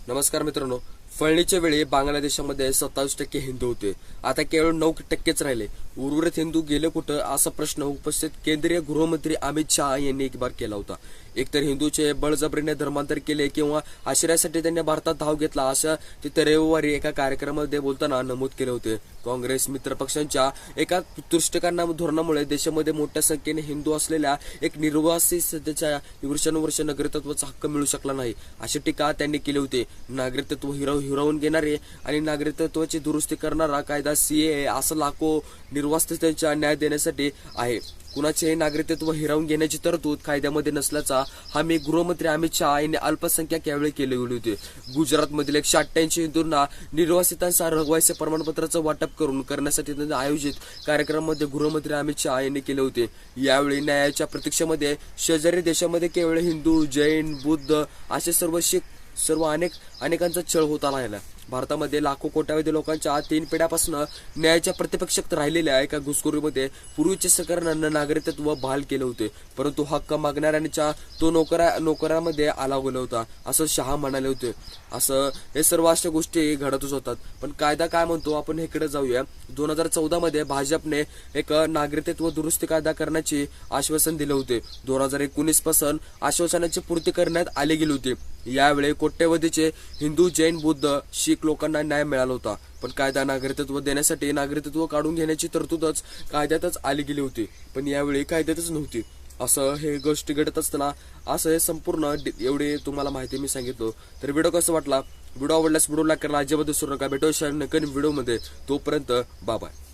नमस्कार मित्रांनो. फळणीच्या वेळी बांगलादेशामध्ये 27% हिंदू होते. आता केवळ 9%च राहिले. उर्वरित हिंदू गेले कुठं असा प्रश्न उपस्थित केंद्रीय गृहमंत्री अमित शहा यांनी एक बार केला होता. एकतर हिंदूचे बळजबरीने धर्मांतर केले किंवा आश्रयासाठी त्यांनी भारतात धाव घेतला, असं ते रविवारी एका कार्यक्रमामध्ये बोलताना नमूद केले होते. काँग्रेस मित्रपक्षांच्या एका तुष्टकांना धोरणामुळे देशामध्ये मोठ्या संख्येने हिंदू असलेल्या एक निर्वासित सध्याच्या वर्षानुवर्ष नागरिकत्वाचा हक्क मिळू शकला नाही, अशी टीका त्यांनी केली होती. नागरिकत्व हिरावून घेणारे आणि नागरिकत्वाची दुरुस्ती करणारा कायदा सीएए असं लाखो निर्वासितांना न्याय देण्यासाठी आहे. कुणाचेही नागरिकत्व हिरावून घेण्याची तरतूद कायद्यामध्ये नसल्याचा हमी गृहमंत्री अमित शहा यांनी अल्पसंख्याक यावेळी केली होती. गुजरातमधील 188 हिंदूंना निर्वासितांचा रहिवासी प्रमाणपत्राचं वाटप करण्यासाठी आयोजित कार्यक्रमामध्ये गृहमंत्री अमित शहा यांनी केले होते. यावेळी न्यायाच्या प्रतीक्षेमध्ये शेजारी देशामध्ये केवळ हिंदू, जैन, बुद्ध असे सर्व अनेकांचा छळ होता राहिला. भारतामध्ये लाखो कोट्यावधी लोकांच्या 3 पिढ्यापासून न्यायाच्या प्रतिपक्षात राहिलेल्या एका घुसखोरीमध्ये पूर्वीच्या सरकारनं नागरिकत्व बहाल केले होते, परंतु हक्क मागणाऱ्यांच्या तो नोकरामध्ये आला गेला होता, असं शहा म्हणाले होते. असं हे सर्व अशा गोष्टी घडतच होतात. पण कायदा काय म्हणतो आपण इकडे जाऊया. 2014 मध्ये भाजपने एक नागरिकत्व दुरुस्ती कायदा करण्याचे आश्वासन दिले होते. 2019 पासून आश्वासनाची पूर्ती करण्यात आली गेली होती. यावेळी कोट्यवधीचे हिंदू, जैन, बुद्ध, शीख लोकांना न्याय मिळाला होता. पण कायदा नागरिकत्व देण्यासाठी नागरिकत्व काढून घेण्याची तरतूदच कायद्यातच आली गेली होती, पण यावेळी कायद्यातच नव्हती. असं हे गोष्टी घडत असताना असं हे संपूर्ण एवढी तुम्हाला माहिती मी सांगितलो. तर व्हिडिओ कसा वाटला? व्हिडिओ आवडल्यास व्हिडिओ लाईक करा, अजिबात विसरू नका. भेटूया नवीन व्हिडिओमध्ये. तोपर्यंत बाय.